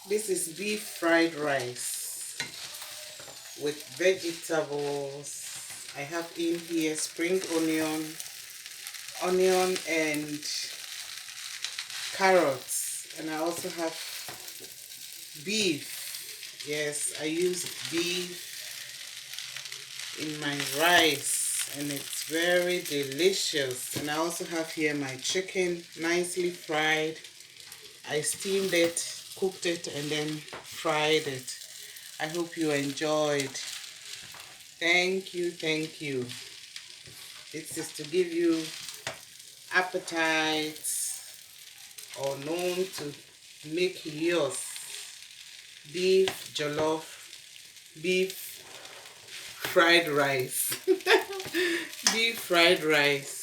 This is beef fried rice with vegetables. I have in here spring onion and carrots, and I also have beef. Yes, I use beef in my rice, and it's very delicious. And I also have here my chicken, nicely fried. I steamed it, cooked it, and then fried it. I hope you enjoyed. Thank you, thank you. This is to give you appetite or known to make yours beef jollof, beef fried rice. Beef fried rice.